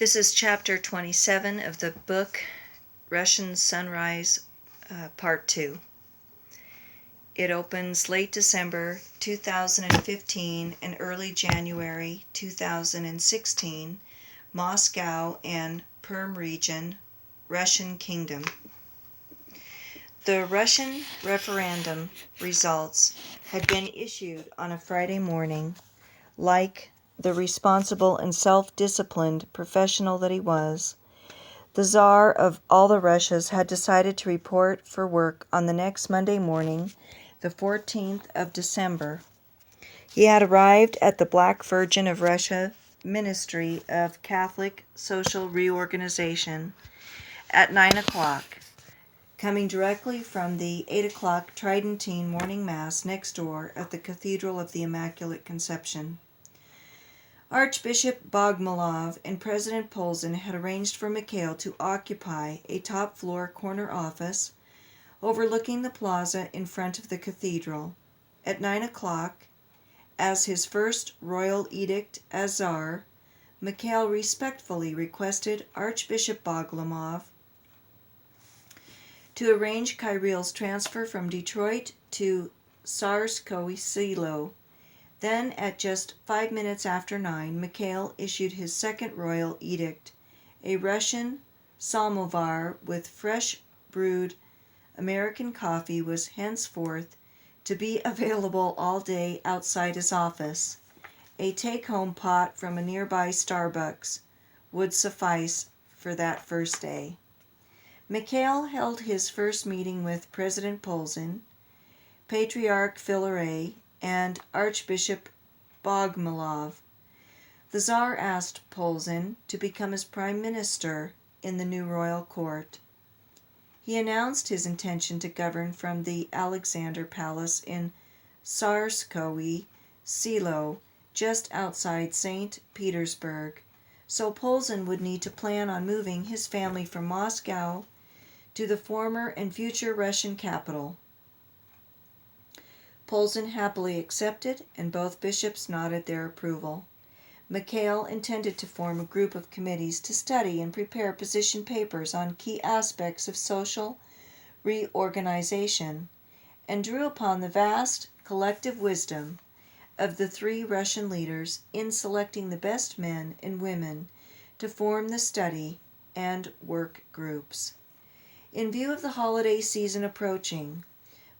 This is chapter 27 of the book Russian Sunrise, Part 2. It opens late December 2015 and early January 2016, Moscow and Perm region, Russian Kingdom. The Russian referendum results had been issued on a Friday morning. Like the responsible and self-disciplined professional that he was, the Tsar of all the Russias had decided to report for work on the next Monday morning, the 14th of December. He had arrived at the Black Virgin of Russia Ministry of Catholic Social Reorganization at 9 o'clock, coming directly from the 8 o'clock Tridentine morning Mass next door at the Cathedral of the Immaculate Conception. Archbishop Bogomolov and President Polzin had arranged for Mikhail to occupy a top-floor corner office overlooking the plaza in front of the cathedral. At 9 o'clock, as his first royal edict as Tsar, Mikhail respectfully requested Archbishop Bogomolov to arrange Kyril's transfer from Detroit to Tsarskoye Selo. Then, at just 5 minutes after 9, Mikhail issued his second royal edict. A Russian samovar with fresh brewed American coffee was henceforth to be available all day outside his office. A take-home pot from a nearby Starbucks would suffice for that first day. Mikhail held his first meeting with President Polzin, Patriarch Filaret, and Archbishop Bogomolov. The Tsar asked Polzin to become his prime minister in the new royal court. He announced his intention to govern from the Alexander Palace in Tsarskoye Selo, just outside St. Petersburg, so Polzin would need to plan on moving his family from Moscow to the former and future Russian capital. Polzin happily accepted, and both bishops nodded their approval. Mikhail intended to form a group of committees to study and prepare position papers on key aspects of social reorganization, and drew upon the vast collective wisdom of the three Russian leaders in selecting the best men and women to form the study and work groups. In view of the holiday season approaching,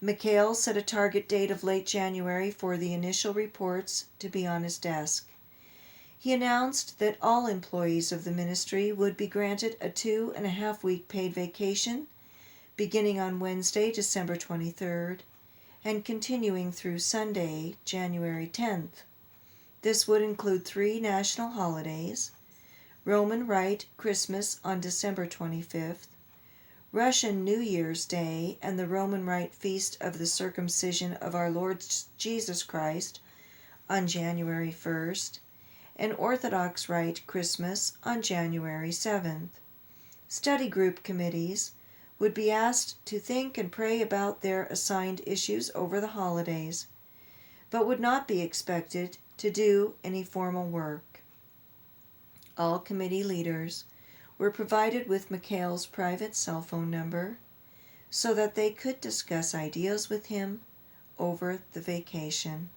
Mikhail set a target date of late January for the initial reports to be on his desk. He announced that all employees of the ministry would be granted a 2.5-week paid vacation beginning on Wednesday, December 23rd, and continuing through Sunday, January 10th. This would include 3 national holidays: Roman Rite Christmas on December 25th, Russian New Year's Day, and the Roman Rite Feast of the Circumcision of our Lord Jesus Christ on January 1st, and Orthodox Rite Christmas on January 7th. Study group committees would be asked to think and pray about their assigned issues over the holidays, but would not be expected to do any formal work. All committee leaders were provided with Mikhail's private cell phone number so that they could discuss ideas with him over the vacation.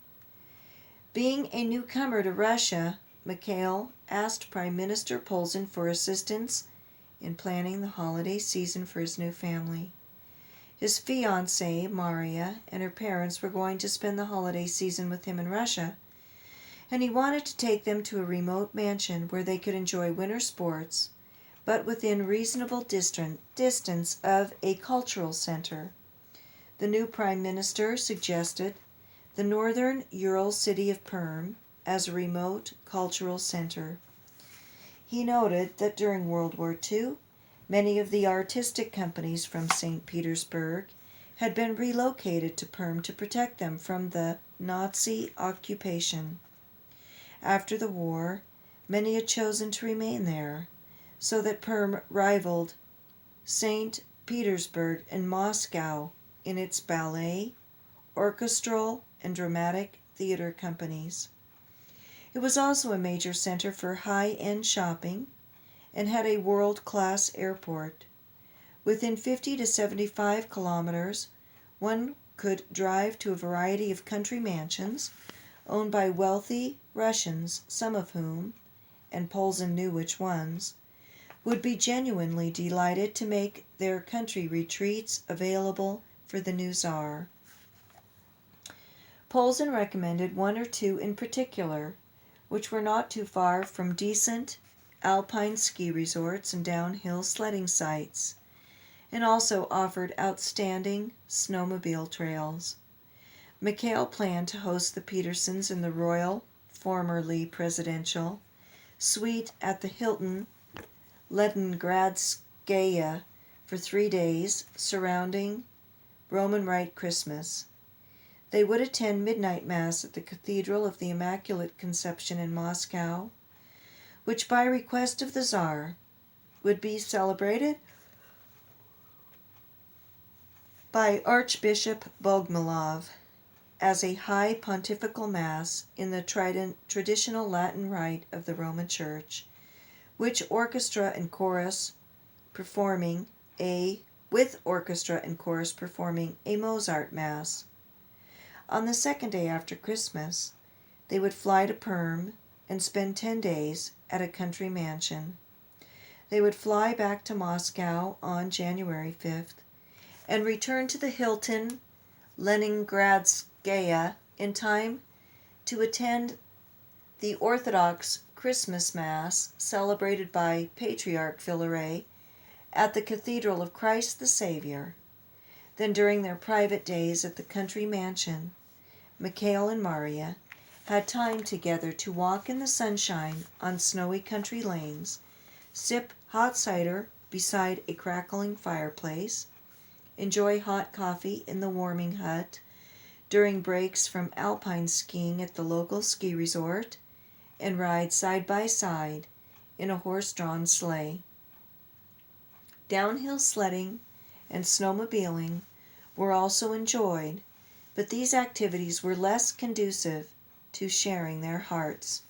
Being a newcomer to Russia, Mikhail asked Prime Minister Polzin for assistance in planning the holiday season for his new family. His fiancée, Maria, and her parents were going to spend the holiday season with him in Russia, and he wanted to take them to a remote mansion where they could enjoy winter sports, but within reasonable distance of a cultural center. The new Prime Minister suggested the northern Ural city of Perm as a remote cultural center. He noted that during World War II, many of the artistic companies from St. Petersburg had been relocated to Perm to protect them from the Nazi occupation. After the war, many had chosen to remain there, so that Perm rivaled St. Petersburg and Moscow in its ballet, orchestral, and dramatic theater companies. It was also a major center for high-end shopping and had a world-class airport. Within 50 to 75 kilometers, one could drive to a variety of country mansions owned by wealthy Russians, some of whom, and Polzin knew which ones, would be genuinely delighted to make their country retreats available for the new Tsar. Polzin recommended one or two in particular, which were not too far from decent alpine ski resorts and downhill sledding sites, and also offered outstanding snowmobile trails. Mikhail planned to host the Petersons in the royal, formerly presidential, suite at the Hilton Leningradskaya for 3 days surrounding Roman Rite Christmas. They would attend midnight mass at the Cathedral of the Immaculate Conception in Moscow, which by request of the Tsar would be celebrated by Archbishop Bogomilov as a high pontifical mass in the traditional Latin rite of the Roman Church, with orchestra and chorus performing a Mozart mass. On the second day after Christmas, they would fly to Perm and spend 10 days at a country mansion. They would fly back to Moscow on January 5th and return to the Hilton Leningradskaya in time to attend the Orthodox Christmas Mass celebrated by Patriarch Filaret at the Cathedral of Christ the Savior. Then during their private days at the country mansion, Mikhail and Marya had time together to walk in the sunshine on snowy country lanes, sip hot cider beside a crackling fireplace, enjoy hot coffee in the warming hut during breaks from alpine skiing at the local ski resort, and ride side by side in a horse-drawn sleigh. Downhill sledding and snowmobiling were also enjoyed, but these activities were less conducive to sharing their hearts.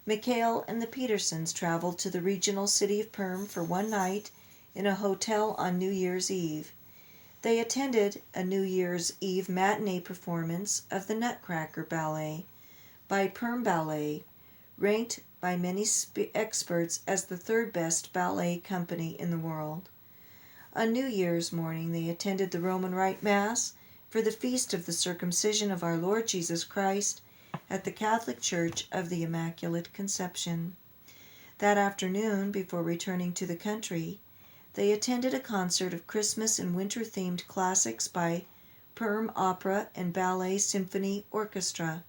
Mikhail and the Petersons traveled to the regional city of Perm for one night in a hotel on New Year's Eve. They attended a New Year's Eve matinee performance of the Nutcracker Ballet by Perm Ballet, ranked by many experts as the third best ballet company in the world. On New Year's morning they attended the Roman Rite Mass for the feast of the circumcision of our Lord Jesus Christ at the Catholic Church of the Immaculate Conception. That afternoon, before returning to the country, they attended a concert of Christmas and winter-themed classics by Perm Opera and Ballet Symphony Orchestra.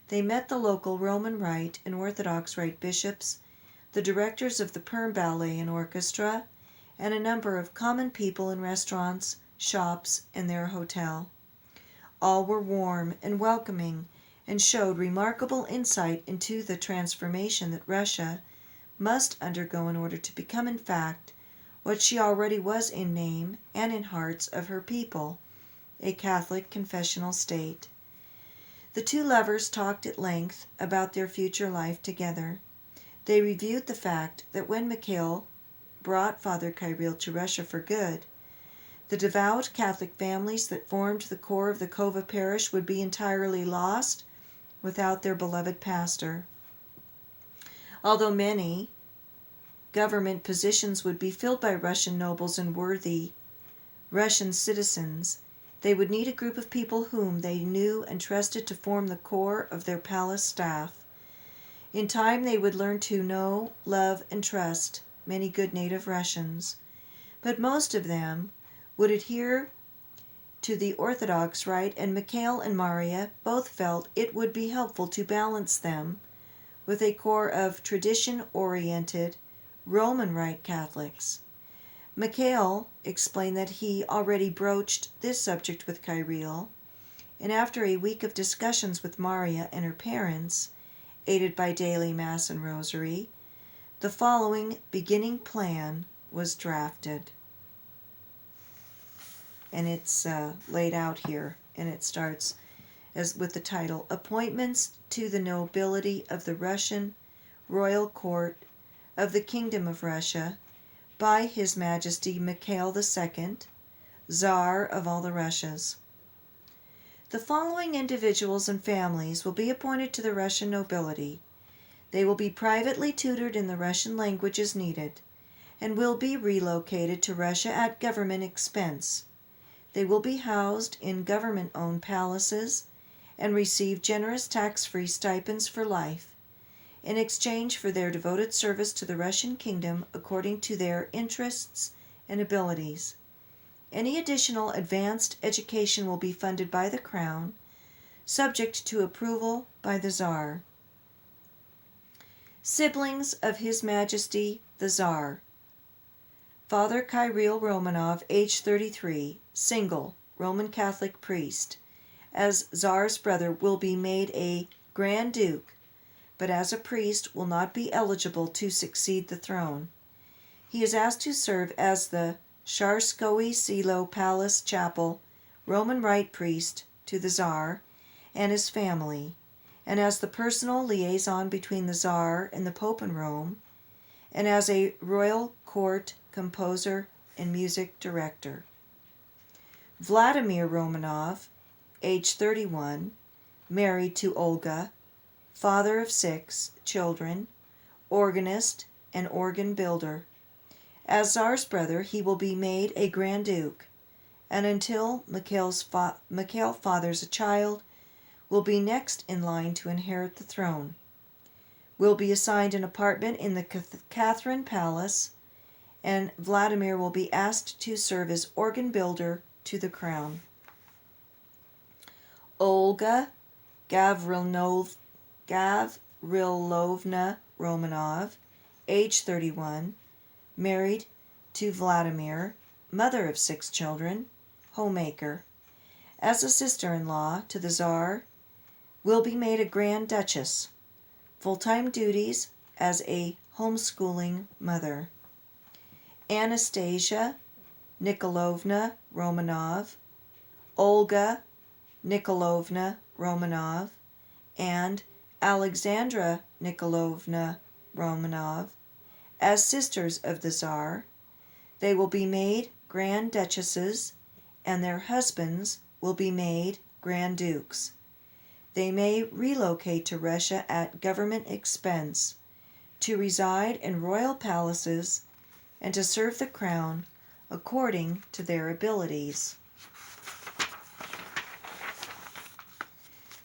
They met the local Roman Rite and Orthodox Rite bishops, the directors of the Perm Ballet and Orchestra, and a number of common people in restaurants, shops, and their hotel. All were warm and welcoming and showed remarkable insight into the transformation that Russia must undergo in order to become in fact what she already was in name and in hearts of her people, a Catholic confessional state. The two lovers talked at length about their future life together. They reviewed the fact that when Mikhail brought Father Kirill to Russia for good, the devout Catholic families that formed the core of the Kova parish would be entirely lost without their beloved pastor. Although many government positions would be filled by Russian nobles and worthy Russian citizens, they would need a group of people whom they knew and trusted to form the core of their palace staff. In time they would learn to know, love, and trust many good native Russians, but most of them would adhere to the Orthodox Rite, and Mikhail and Marya both felt it would be helpful to balance them with a core of tradition-oriented Roman Rite Catholics. Mikhail explained that he already broached this subject with Kirill, and after a week of discussions with Marya and her parents, aided by daily Mass and Rosary, the following beginning plan was drafted. And it's laid out here, and it starts with the title, Appointments to the Nobility of the Russian Royal Court of the Kingdom of Russia by His Majesty Mikhail II, Tsar of all the Russias. The following individuals and families will be appointed to the Russian nobility. They will be privately tutored in the Russian language as needed, and will be relocated to Russia at government expense. They will be housed in government-owned palaces and receive generous tax-free stipends for life, in exchange for their devoted service to the Russian kingdom according to their interests and abilities. Any additional advanced education will be funded by the Crown, subject to approval by the Tsar. Siblings of His Majesty the Tsar. Father Kirill Romanov, age 33, single, Roman Catholic priest. As Tsar's brother, will be made a Grand Duke, but as a priest will not be eligible to succeed the throne. He is asked to serve as the Tsarskoye Selo Palace Chapel Roman Rite priest to the Tsar and his family, and as the personal liaison between the Tsar and the Pope in Rome, and as a royal court composer and music director. Vladimir Romanov, age 31, married to Olga, father of 6 children, organist and organ builder. As Tsar's brother, he will be made a Grand Duke, and until Mikhail fathers a child, will be next in line to inherit the throne. Will be assigned an apartment in the Catherine Palace, and Vladimir will be asked to serve as organ builder to the crown. Olga Gavrilovna Romanov, age 31, married to Vladimir, mother of 6 children, homemaker. As a sister-in-law to the Tsar, will be made a Grand Duchess. Full-time duties as a homeschooling mother. Anastasia Nikolaevna Romanov, Olga Nikolaevna Romanov, and Alexandra Nikolaevna Romanov, as sisters of the Tsar. They will be made Grand Duchesses, and their husbands will be made Grand Dukes. They may relocate to Russia at government expense, to reside in royal palaces, and to serve the crown according to their abilities.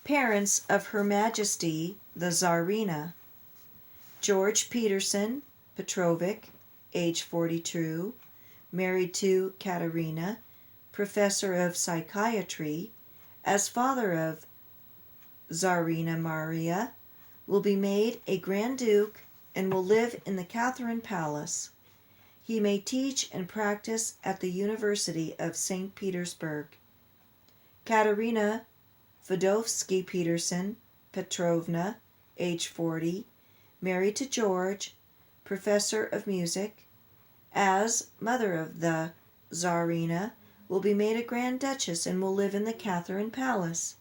Parents of Her Majesty the Tsarina. George Peterson Petrovic, age 42, married to Katerina, professor of psychiatry, as father of Tsarina Maria, will be made a Grand Duke and will live in the Catherine Palace. He may teach and practice at the University of St. Petersburg. Katerina Fedovsky Peterson Petrovna, age 40, married to George, professor of music, as mother of the Tsarina, will be made a Grand Duchess and will live in the Catherine Palace.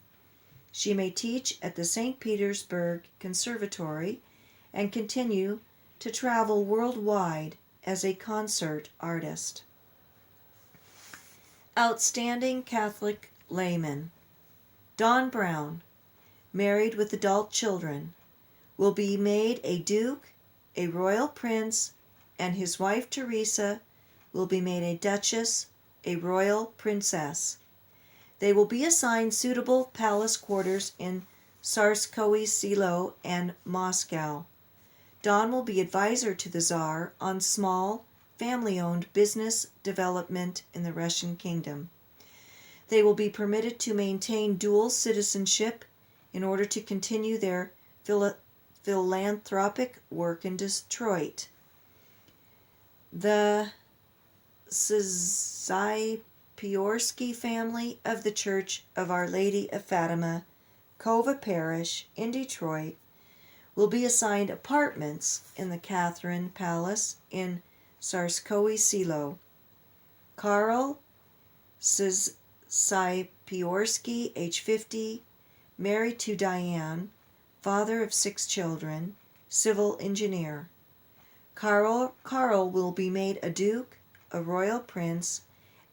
She may teach at the St. Petersburg Conservatory and continue to travel worldwide as a concert artist. Outstanding Catholic layman. Don Brown, married with adult children, will be made a duke, a royal prince, and his wife Teresa will be made a duchess, a royal princess. They will be assigned suitable palace quarters in Tsarskoye Selo and Moscow. Don will be advisor to the Tsar on small, family-owned business development in the Russian kingdom. They will be permitted to maintain dual citizenship in order to continue their philanthropic work in Detroit. The Szybiorsky family of the Church of Our Lady of Fatima, Kova Parish in Detroit, will be assigned apartments in the Catherine Palace in Tsarskoye Selo. Karl Szybiorsky, age 50, married to Diane, father of 6 children, civil engineer. Carl will be made a duke, a royal prince,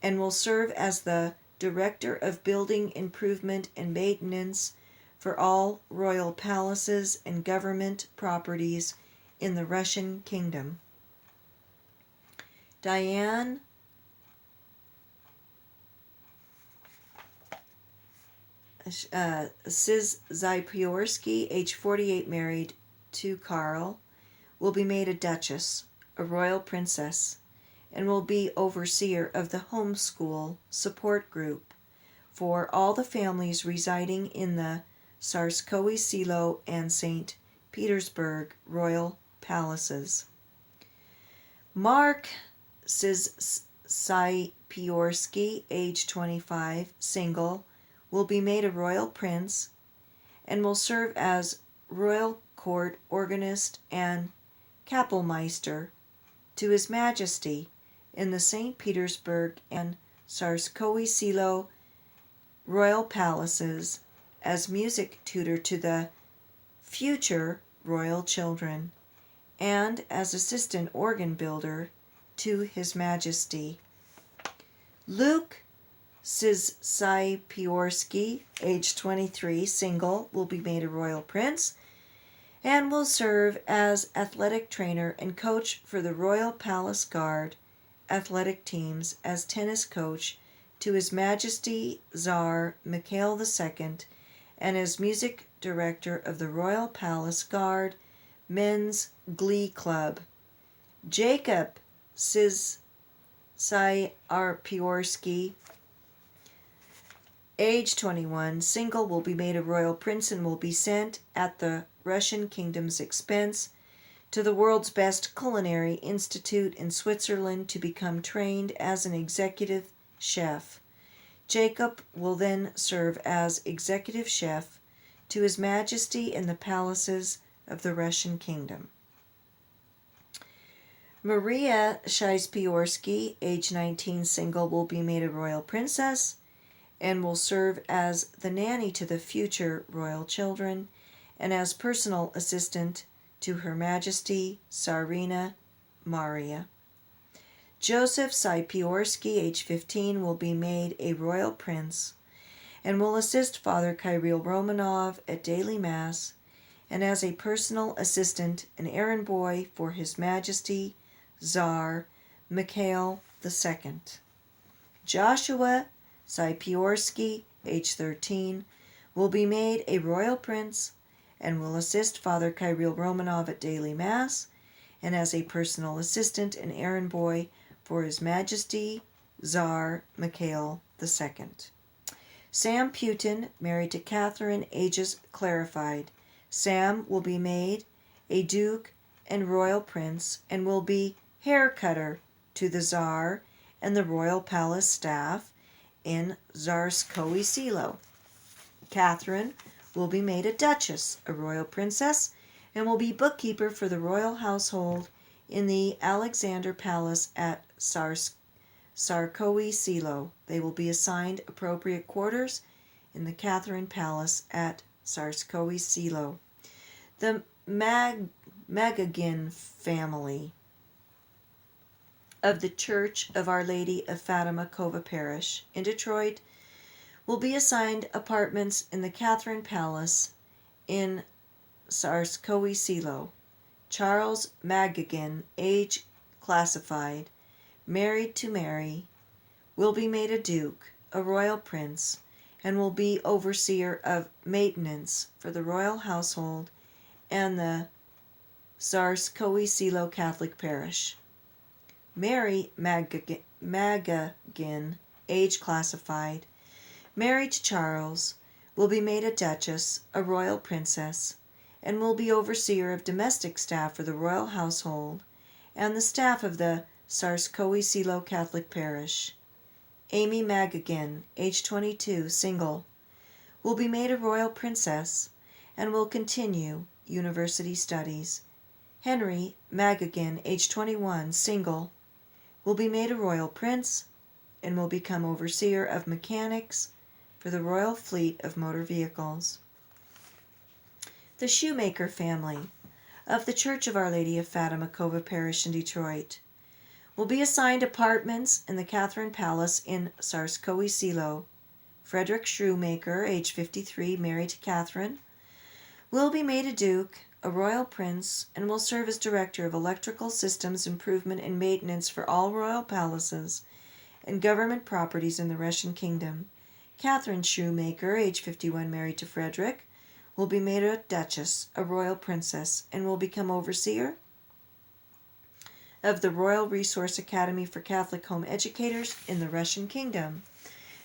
and will serve as the director of building improvement and maintenance for all royal palaces and government properties in the Russian kingdom. Diane Szczypiorski, age 48, married to Karl, will be made a duchess, a royal princess, and will be overseer of the homeschool support group for all the families residing in the Tsarskoye Selo and St. Petersburg royal palaces. Mark Szczypiorski, age 25, single, will be made a royal prince and will serve as royal court organist and kapellmeister to His Majesty in the St. Petersburg and Tsarskoye Selo royal palaces, as music tutor to the future royal children, and as assistant organ builder to His Majesty. Luke Szczypiorski, age 23, single, will be made a royal prince and will serve as athletic trainer and coach for the Royal Palace Guard athletic teams, as tennis coach to His Majesty Tsar Mikhail II, and as music director of the Royal Palace Guard Men's Glee Club. Jacob Szczypiorski, age 21, single, will be made a royal prince and will be sent at the Russian kingdom's expense to the world's best culinary institute in Switzerland to become trained as an executive chef. Jacob will then serve as executive chef to His Majesty in the palaces of the Russian kingdom. Maria Szczypiorski, age 19, single, will be made a royal princess and will serve as the nanny to the future royal children and as personal assistant to Her Majesty Tsarina Maria. Joseph Szczypiorski, age 15, will be made a royal prince and will assist Father Kirill Romanov at daily Mass and as a personal assistant and errand boy for His Majesty Tsar Mikhail II. Joshua Szczypiorski, age 13, will be made a royal prince and will assist Father Kirill Romanov at daily Mass and as a personal assistant and errand boy for His Majesty Tsar Mikhail II. Sam Putin, married to Catherine, ages clarified. Sam will be made a duke and royal prince and will be hair cutter to the Tsar and the royal palace staff in Tsarskoye Selo. Catherine will be made a duchess, a royal princess, and will be bookkeeper for the royal household in the Alexander Palace at Tsarskoye Selo. They will be assigned appropriate quarters in the Catherine Palace at Tsarskoye Selo. The Magagin family of the Church of Our Lady of Fatima Kova Parish in Detroit will be assigned apartments in the Catherine Palace in Tsarskoye Selo. Charles Magagin, age classified, married to Mary, will be made a duke, a royal prince, and will be overseer of maintenance for the royal household and the Tsarskoye Selo Catholic Parish. Mary Magagin, age classified, married to Charles, will be made a duchess, a royal princess, and will be overseer of domestic staff for the royal household and the staff of the Tsarskoye Selo Catholic Parish. Amy Magagin, age 22, single, will be made a royal princess and will continue university studies. Henry Magagin, age 21, single, will be made a royal prince and will become overseer of mechanics for the royal fleet of motor vehicles. The Shoemaker family of the Church of Our Lady of Fatima, Cova Parish in Detroit, will be assigned apartments in the Catherine Palace in Tsarskoye-Selo. Frederick Shoemaker, age 53, married to Catherine, will be made a duke, a royal prince, and will serve as director of electrical systems improvement and maintenance for all royal palaces and government properties in the Russian kingdom. Catherine Shoemaker, age 51, married to Frederick, will be made a duchess, a royal princess, and will become overseer of the Royal Resource Academy for Catholic Home Educators in the Russian kingdom.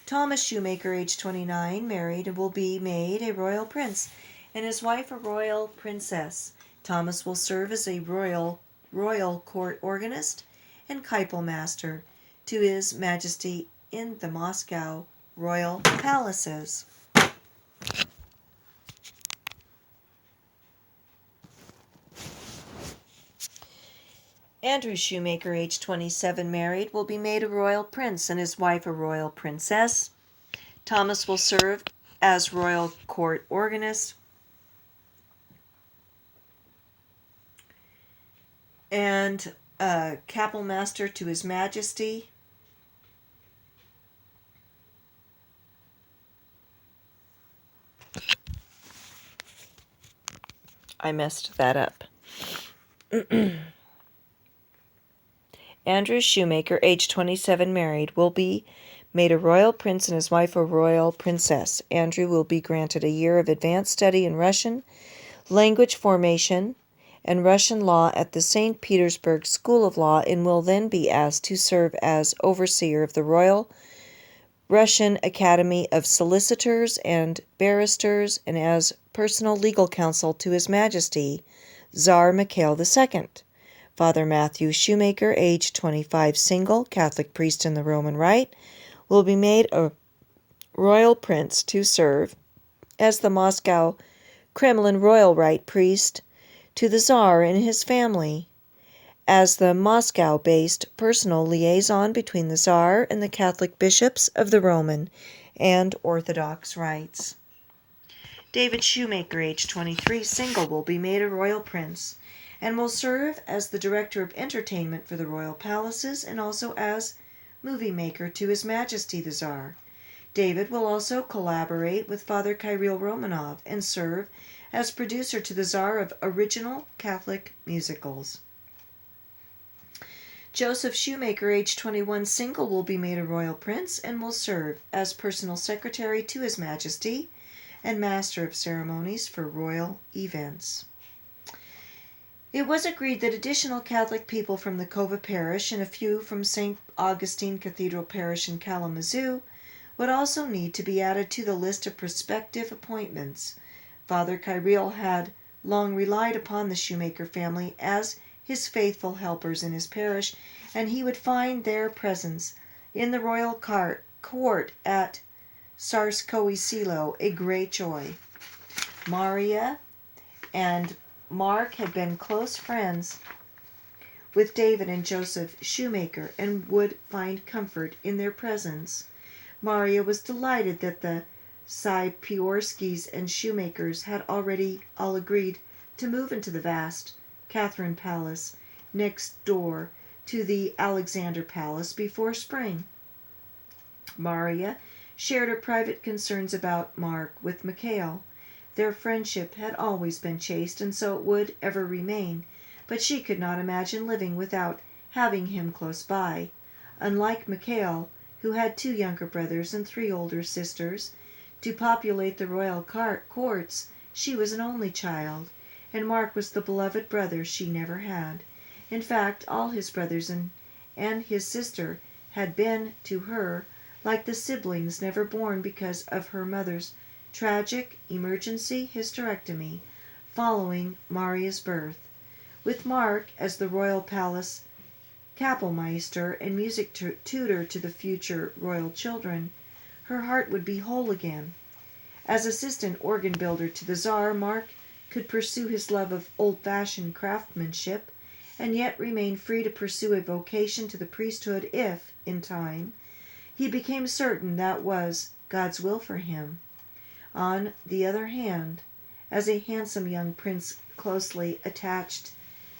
Thomas Shoemaker, age 29, married and will be made a royal prince, and his wife a royal princess. Thomas will serve as a royal court organist and Kipel master to His Majesty in the Moscow royal palaces. Andrew Shoemaker, age 27, married, will be made a royal prince and his wife a royal princess. Thomas will serve as royal court organist and Capel master to His Majesty. I messed that up. Andrew Shoemaker, age 27, married, will be made a royal prince and his wife a royal princess. Andrew will be granted a year of advanced study in Russian language formation and Russian law at the St. Petersburg School of Law and will then be asked to serve as overseer of the Royal Russian Academy of Solicitors and Barristers and as personal legal counsel to His Majesty, Tsar Mikhail II. Father Matthew Shoemaker, age 25, single, Catholic priest in the Roman Rite, will be made a royal prince to serve as the Moscow Kremlin royal rite priest to the Tsar and his family, as the Moscow-based personal liaison between the Tsar and the Catholic bishops of the Roman and Orthodox rites. David Shoemaker, age 23, single, will be made a royal prince and will serve as the director of entertainment for the royal palaces and also as movie maker to His Majesty the Tsar. David will also collaborate with Father Kirill Romanov and serve as producer to the Tsar of original Catholic musicals. Joseph Shoemaker, age 21, single, will be made a royal prince and will serve as personal secretary to His Majesty and master of ceremonies for royal events. It was agreed that additional Catholic people from the Cova Parish and a few from St. Augustine Cathedral Parish in Kalamazoo would also need to be added to the list of prospective appointments. Father Kirill had long relied upon the Shoemaker family as his faithful helpers in his parish, and he would find their presence in the royal court at Tsarskoye-Selo a great joy. Maria and Mark had been close friends with David and Joseph Shoemaker and would find comfort in their presence. Maria was delighted that the Sipiorskis and Shoemakers had already all agreed to move into the vast Catherine Palace next door to the Alexander Palace before spring. Maria shared her private concerns about Mark with Mikhail. Their friendship had always been chaste, and so it would ever remain, but she could not imagine living without having him close by. Unlike Mikhail, who had 2 younger brothers and 3 older sisters to populate the royal courts, she was an only child, and Mark was the beloved brother she never had. In fact, all his brothers and his sister had been to her like the siblings never born because of her mother's tragic emergency hysterectomy following Maria's birth. With Mark as the royal palace kapellmeister and music tutor to the future royal children, her heart would be whole again. As assistant organ builder to the Tsar, Mark could pursue his love of old-fashioned craftsmanship and yet remain free to pursue a vocation to the priesthood if, in time, he became certain that was God's will for him. On the other hand, as a handsome young Prince closely attached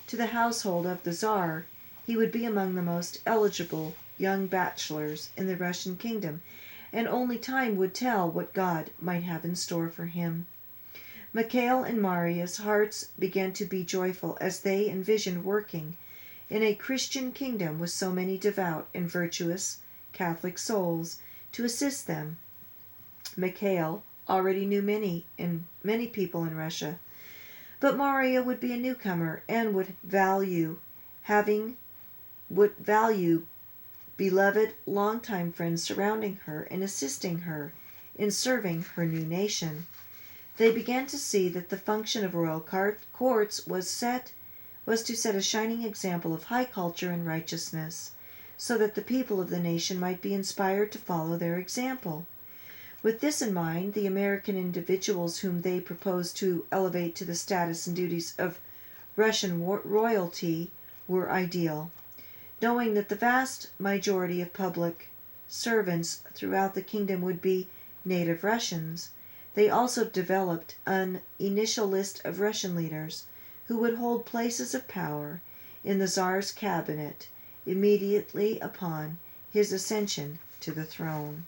to the household of the Tsar, he would be among the most eligible young bachelors in the Russian kingdom, and only time would tell what God might have in store for him. Mikhail and Maria's hearts began to be joyful as they envisioned working in a Christian kingdom with so many devout and virtuous Catholic souls to assist them. Mikhail already knew many people in Russia, but Maria would be a newcomer and would value beloved longtime friends surrounding her and assisting her in serving her new nation. They began to see that the function of royal courts was to set a shining example of high culture and righteousness, so that the people of the nation might be inspired to follow their example. With this in mind, the American individuals whom they proposed to elevate to the status and duties of Russian royalty were ideal. Knowing that the vast majority of public servants throughout the kingdom would be native Russians, they also developed an initial list of Russian leaders who would hold places of power in the Tsar's cabinet immediately upon his ascension to the throne.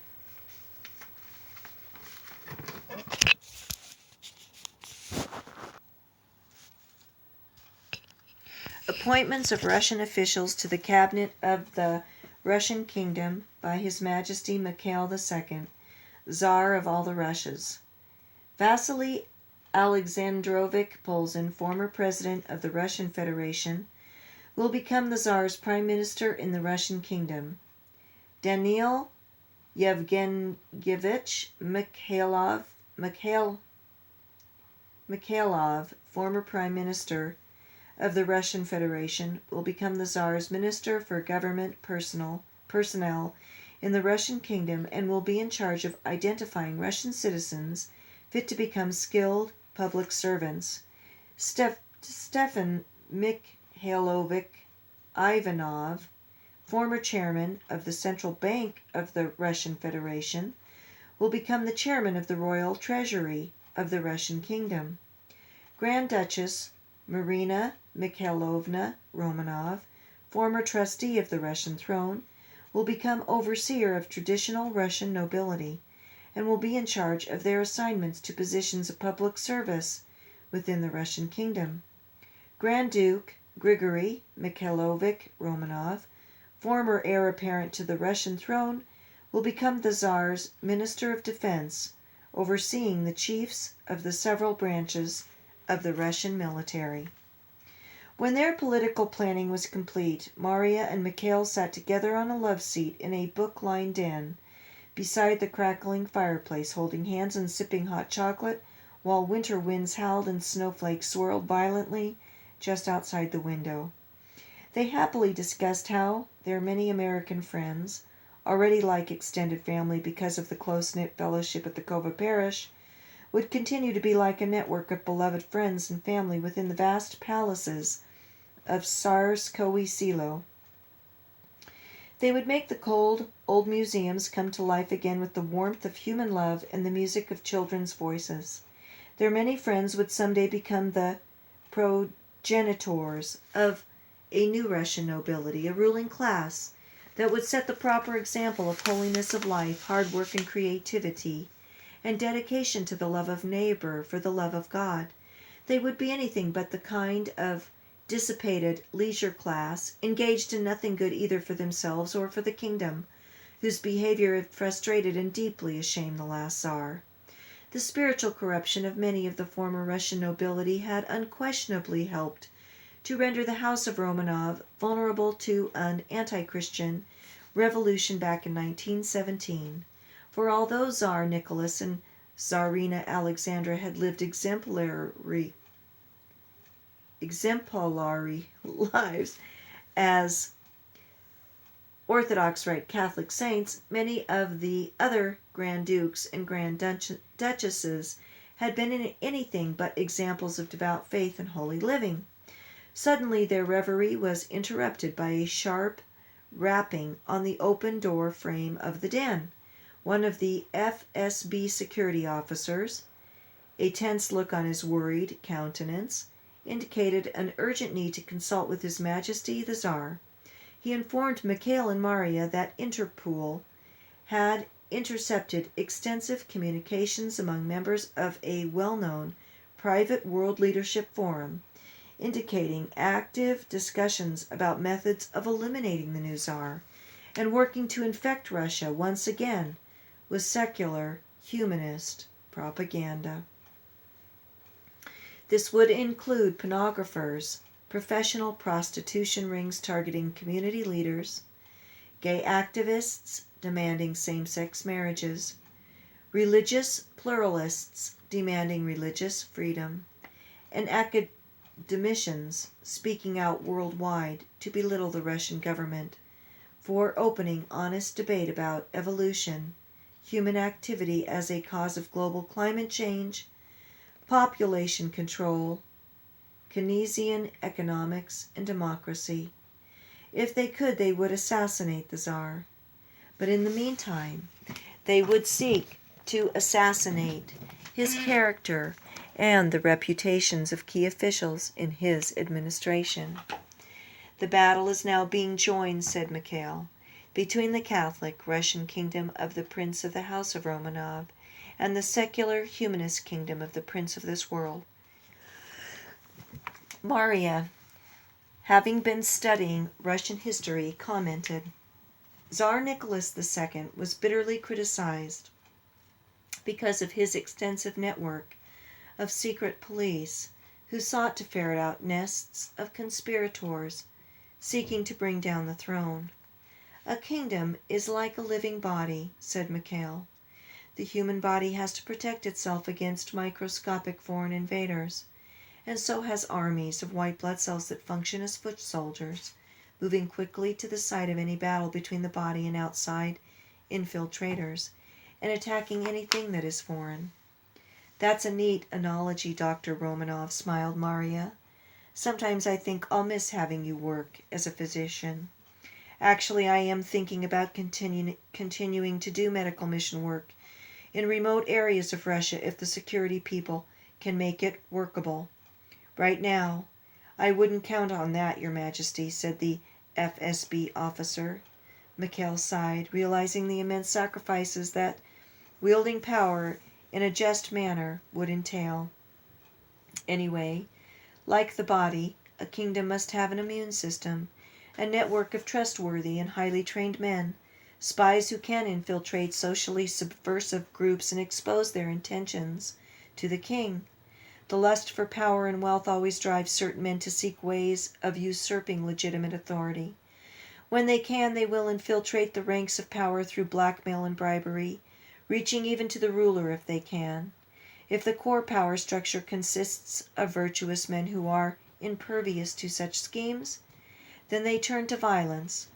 Appointments of Russian officials to the cabinet of the Russian kingdom by His Majesty Mikhail II, Tsar of all the Russias. Vasily Alexandrovich Polzin, former president of the Russian Federation, will become the Tsar's prime minister in the Russian kingdom. Daniil Yevgenyevich Mikhailov, former prime minister of the Russian Federation, will become the Tsar's Minister for Government Personnel in the Russian kingdom and will be in charge of identifying Russian citizens fit to become skilled public servants. Stefan Mikhailovich Ivanov, former chairman of the Central Bank of the Russian Federation, will become the chairman of the Royal Treasury of the Russian kingdom. Grand Duchess Marina Mikhailovna Romanov, former trustee of the Russian throne, will become overseer of traditional Russian nobility and will be in charge of their assignments to positions of public service within the Russian kingdom. Grand Duke Grigory Mikhailovich Romanov, former heir apparent to the Russian throne, will become the Tsar's Minister of Defense, overseeing the chiefs of the several branches of the Russian military. When their political planning was complete, Maria and Mikhail sat together on a love seat in a book-lined den beside the crackling fireplace, holding hands and sipping hot chocolate, while winter winds howled and snowflakes swirled violently just outside the window. They happily discussed how their many American friends, already like extended family because of the close-knit fellowship at the Kova parish, would continue to be like a network of beloved friends and family within the vast palaces of Tsarskoye Selo. They would make the cold, old museums come to life again with the warmth of human love and the music of children's voices. Their many friends would someday become the progenitors of a new Russian nobility, a ruling class that would set the proper example of holiness of life, hard work and creativity, and dedication to the love of neighbor for the love of God. They would be anything but the kind of dissipated leisure class, engaged in nothing good either for themselves or for the kingdom, whose behavior had frustrated and deeply ashamed the last Tsar. The spiritual corruption of many of the former Russian nobility had unquestionably helped to render the House of Romanov vulnerable to an anti-Christian revolution back in 1917. For although Tsar Nicholas and Tsarina Alexandra had lived exemplary lives as Orthodox Rite Catholic saints, many of the other Grand Dukes and Grand Duchesses had been anything but examples of devout faith and holy living. Suddenly their reverie was interrupted by a sharp rapping on the open door frame of the den. One of the FSB security officers, a tense look on his worried countenance, indicated an urgent need to consult with His Majesty the Tsar. He informed Mikhail and Maria that Interpol had intercepted extensive communications among members of a well-known private world leadership forum, indicating active discussions about methods of eliminating the new Tsar and working to infect Russia once again with secular humanist propaganda. This would include pornographers, professional prostitution rings targeting community leaders, gay activists demanding same-sex marriages, religious pluralists demanding religious freedom, and academicians speaking out worldwide to belittle the Russian government for opening honest debate about evolution, human activity as a cause of global climate change, population control, Keynesian economics, and democracy. If they could, they would assassinate the Tsar. But in the meantime, they would seek to assassinate his character and the reputations of key officials in his administration. The battle is now being joined, said Mikhail, between the Catholic Russian kingdom of the Prince of the House of Romanov and the secular humanist kingdom of the Prince of this world. Maria, having been studying Russian history, commented, Tsar Nicholas II was bitterly criticized because of his extensive network of secret police who sought to ferret out nests of conspirators seeking to bring down the throne. A kingdom is like a living body, said Mikhail. The human body has to protect itself against microscopic foreign invaders, and so has armies of white blood cells that function as foot soldiers, moving quickly to the site of any battle between the body and outside infiltrators, and attacking anything that is foreign. That's a neat analogy, Dr. Romanov, smiled Maria. Sometimes I think I'll miss having you work as a physician. Actually, I am thinking about continuing to do medical mission work in remote areas of Russia if the security people can make it workable. Right now, I wouldn't count on that, Your Majesty, said the FSB officer. Mikhail sighed, realizing the immense sacrifices that wielding power in a just manner would entail. Anyway, like the body, a kingdom must have an immune system, a network of trustworthy and highly trained men, spies who can infiltrate socially subversive groups and expose their intentions to the king. The lust for power and wealth always drives certain men to seek ways of usurping legitimate authority. When they can, they will infiltrate the ranks of power through blackmail and bribery, reaching even to the ruler if they can. If the core power structure consists of virtuous men who are impervious to such schemes, then they turn to violence.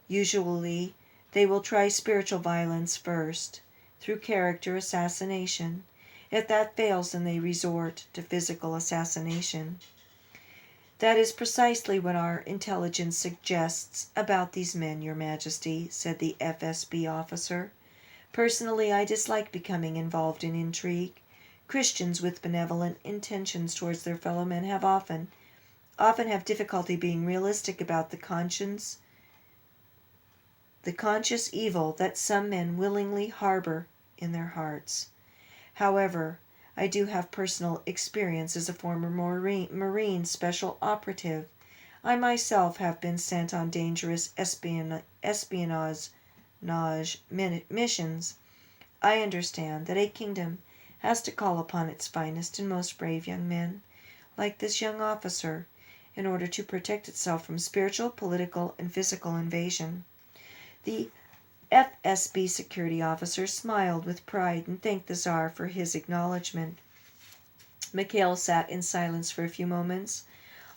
Usually, they will try spiritual violence first, through character assassination. If that fails, then they resort to physical assassination. That is precisely what our intelligence suggests about these men, Your Majesty, said the FSB officer. Personally, I dislike becoming involved in intrigue. Christians with benevolent intentions towards their fellow men often have difficulty being realistic about the conscious evil that some men willingly harbor in their hearts. However, I do have personal experience as a former Marine special operative. I myself have been sent on dangerous espionage missions. I understand that a kingdom has to call upon its finest and most brave young men, like this young officer, in order to protect itself from spiritual, political, and physical invasion. The FSB security officer smiled with pride and thanked the Tsar for his acknowledgment. Mikhail sat in silence for a few moments,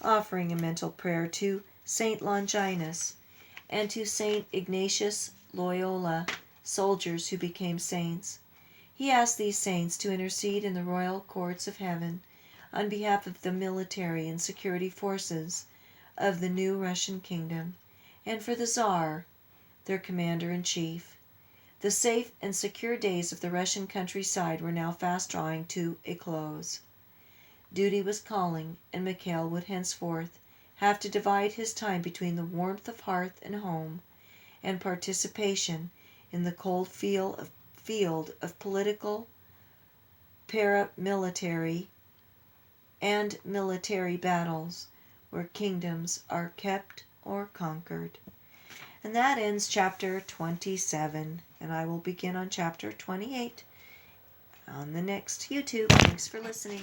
offering a mental prayer to Saint Longinus and to Saint Ignatius Loyola, soldiers who became saints. He asked these saints to intercede in the royal courts of heaven on behalf of the military and security forces of the new Russian kingdom, and for the Tsar, their commander-in-chief. The safe and secure days of the Russian countryside were now fast drawing to a close. Duty was calling, and Mikhail would henceforth have to divide his time between the warmth of hearth and home and participation in the cold field of political, paramilitary, and military battles, where kingdoms are kept or conquered. And that ends chapter 27, and I will begin on chapter 28 on the next YouTube. Thanks for listening.